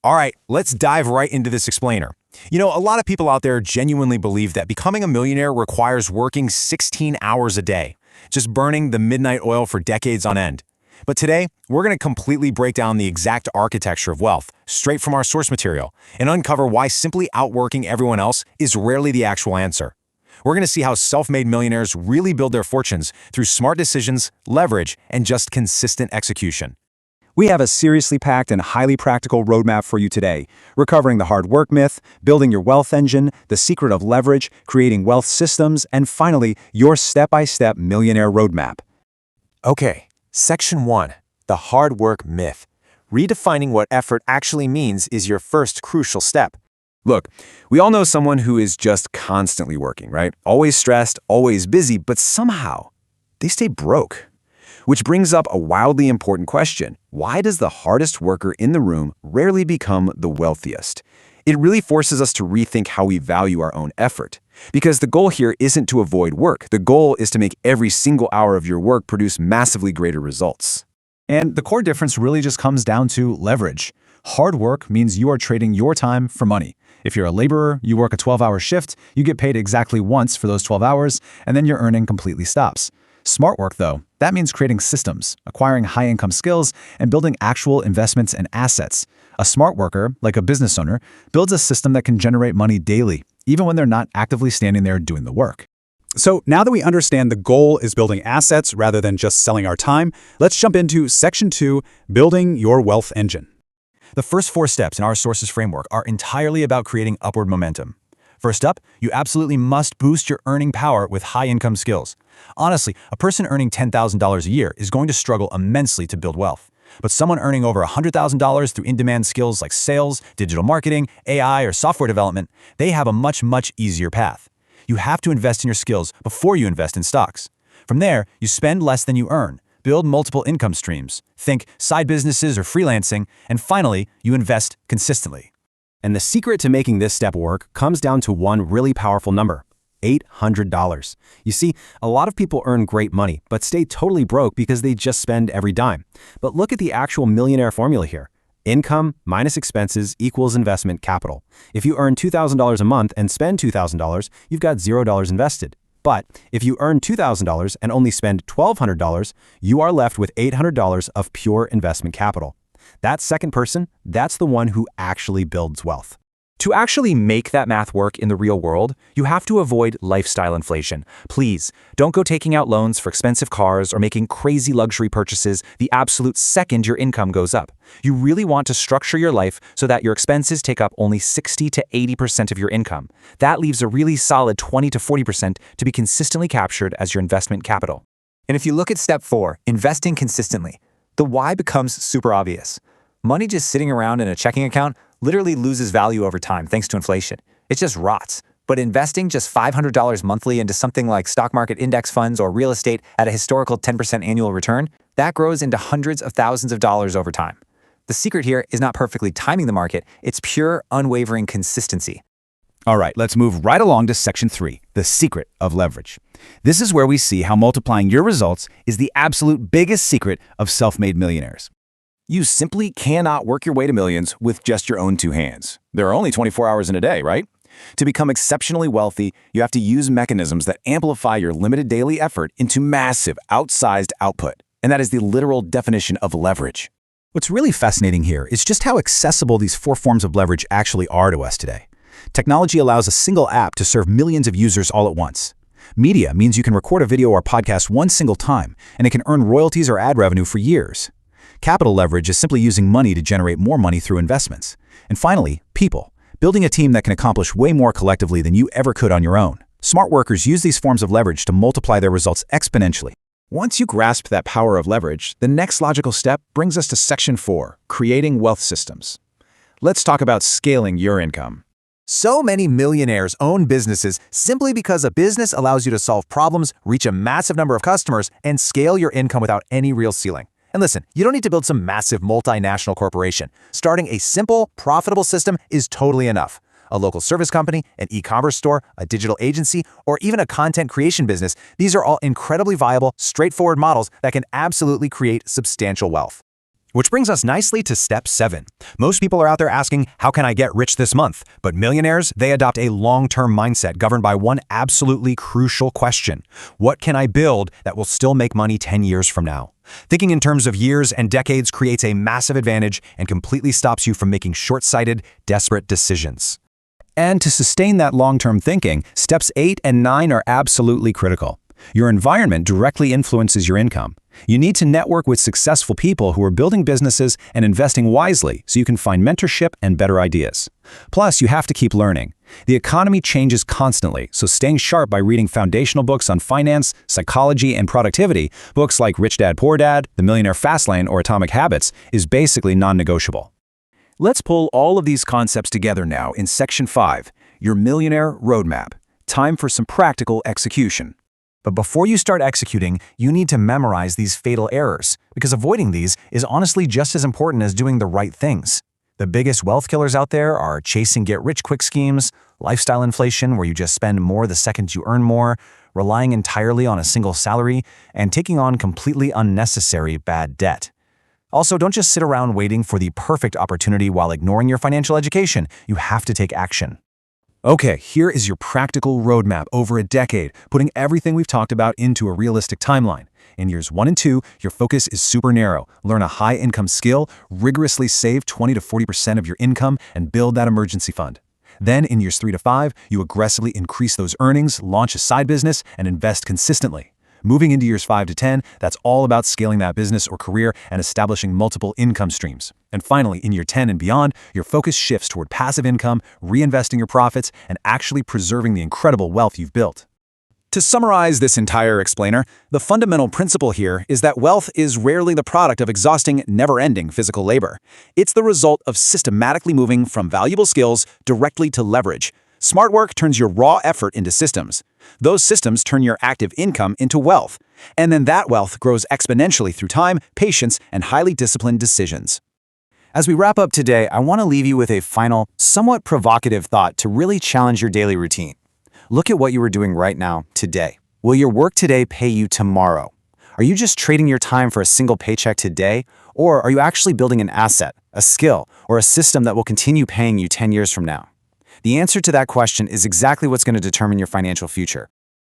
All right, let's dive right into this explainer. A lot of people out there genuinely believe that becoming a millionaire requires working 16 hours a day, just burning the midnight oil for decades on end. But today, we're going to completely break down the exact architecture of wealth, straight from our source material, and uncover why simply outworking everyone else is rarely the actual answer. We're going to see how self-made millionaires really build their fortunes through smart decisions, leverage, and just consistent execution. We have a seriously packed and highly practical roadmap for you today, recovering the hard work myth, building your wealth engine, the secret of leverage, creating wealth systems, and finally, your step-by-step millionaire roadmap. Okay, Section 1, the hard work myth. Redefining what effort actually means is your first crucial step. Look, we all know someone who is just constantly working, right? Always stressed, always busy, but somehow they stay broke. Which brings up a wildly important question. Why does the hardest worker in the room rarely become the wealthiest? It really forces us to rethink how we value our own effort. Because the goal here isn't to avoid work. The goal is to make every single hour of your work produce massively greater results. And the core difference really just comes down to leverage. Hard work means you are trading your time for money. If you're a laborer, you work a 12-hour shift, you get paid exactly once for those 12 hours, and then your earning completely stops. Smart work, though, that means creating systems, acquiring high-income skills, and building actual investments and assets. A smart worker, like a business owner, builds a system that can generate money daily, even when they're not actively standing there doing the work. So now that we understand the goal is building assets rather than just selling our time, let's jump into Section 2, Building Your Wealth Engine. The first 4 steps in our sources framework are entirely about creating upward momentum. First up, you absolutely must boost your earning power with high-income skills. Honestly, a person earning $10,000 a year is going to struggle immensely to build wealth. But someone earning over $100,000 through in-demand skills like sales, digital marketing, AI, or software development, they have a much easier path. You have to invest in your skills before you invest in stocks. From there, you spend less than you earn, build multiple income streams, think side businesses or freelancing, and finally, you invest consistently. And the secret to making this step work comes down to one really powerful number: $800. You see, a lot of people earn great money, but stay totally broke because they just spend every dime. But look at the actual millionaire formula here. Income minus expenses equals investment capital. If you earn $2,000 a month and spend $2,000, you've got $0 invested. But if you earn $2,000 and only spend $1,200, you are left with $800 of pure investment capital. That second person, that's the one who actually builds wealth. To actually make that math work in the real world, you have to avoid lifestyle inflation. Please, don't go taking out loans for expensive cars or making crazy luxury purchases the absolute second your income goes up. You really want to structure your life so that your expenses take up only 60 to 80% of your income. That leaves a really solid 20 to 40% to be consistently captured as your investment capital. And if you look at step 4, investing consistently, the why becomes super obvious. Money just sitting around in a checking account literally loses value over time thanks to inflation. It just rots. But investing just $500 monthly into something like stock market index funds or real estate at a historical 10% annual return, that grows into hundreds of thousands of dollars over time. The secret here is not perfectly timing the market, it's pure, unwavering consistency. All right, let's move right along to Section 3, the secret of leverage. This is where we see how multiplying your results is the absolute biggest secret of self-made millionaires. You simply cannot work your way to millions with just your own 2 hands. There are only 24 hours in a day, right? To become exceptionally wealthy, you have to use mechanisms that amplify your limited daily effort into massive, outsized output. And that is the literal definition of leverage. What's really fascinating here is just how accessible these 4 forms of leverage actually are to us today. Technology allows a single app to serve millions of users all at once. Media means you can record a video or podcast one single time, and it can earn royalties or ad revenue for years. Capital leverage is simply using money to generate more money through investments. And finally, people, building a team that can accomplish way more collectively than you ever could on your own. Smart workers use these forms of leverage to multiply their results exponentially. Once you grasp that power of leverage, the next logical step brings us to Section 4, creating wealth systems. Let's talk about scaling your income. So many millionaires own businesses simply because a business allows you to solve problems, reach a massive number of customers, and scale your income without any real ceiling. And listen, you don't need to build some massive multinational corporation. Starting a simple, profitable system is totally enough. A local service company, an e-commerce store, a digital agency, or even a content creation business, these are all incredibly viable, straightforward models that can absolutely create substantial wealth. Which brings us nicely to step 7. Most people are out there asking, how can I get rich this month? But millionaires, they adopt a long-term mindset governed by one absolutely crucial question. What can I build that will still make money 10 years from now? Thinking in terms of years and decades creates a massive advantage and completely stops you from making short-sighted, desperate decisions. And to sustain that long-term thinking, steps 8 and 9 are absolutely critical. Your environment directly influences your income. You need to network with successful people who are building businesses and investing wisely so you can find mentorship and better ideas. Plus, you have to keep learning. The economy changes constantly, so staying sharp by reading foundational books on finance, psychology, and productivity, books like Rich Dad Poor Dad, The Millionaire Fastlane, or Atomic Habits, is basically non-negotiable. Let's pull all of these concepts together now in Section 5, your Millionaire Roadmap. Time for some practical execution. But before you start executing, you need to memorize these fatal errors, because avoiding these is honestly just as important as doing the right things. The biggest wealth killers out there are chasing get-rich-quick schemes, lifestyle inflation where you just spend more the second you earn more, relying entirely on a single salary, and taking on completely unnecessary bad debt. Also, don't just sit around waiting for the perfect opportunity while ignoring your financial education. You have to take action. Okay, here is your practical roadmap over a decade, putting everything we've talked about into a realistic timeline. In years 1 and 2, your focus is super narrow. Learn a high-income skill, rigorously save 20 to 40% of your income, and build that emergency fund. Then, in years 3 to 5, you aggressively increase those earnings, launch a side business, and invest consistently. Moving into years 5 to 10, that's all about scaling that business or career and establishing multiple income streams. And finally, in year 10 and beyond, your focus shifts toward passive income, reinvesting your profits, and actually preserving the incredible wealth you've built. To summarize this entire explainer, the fundamental principle here is that wealth is rarely the product of exhausting, never-ending physical labor. It's the result of systematically moving from valuable skills directly to leverage. Smart work turns your raw effort into systems. Those systems turn your active income into wealth. And then that wealth grows exponentially through time, patience, and highly disciplined decisions. As we wrap up today, I want to leave you with a final, somewhat provocative thought to really challenge your daily routine. Look at what you are doing right now, today. Will your work today pay you tomorrow? Are you just trading your time for a single paycheck today? Or are you actually building an asset, a skill, or a system that will continue paying you 10 years from now? The answer to that question is exactly what's going to determine your financial future.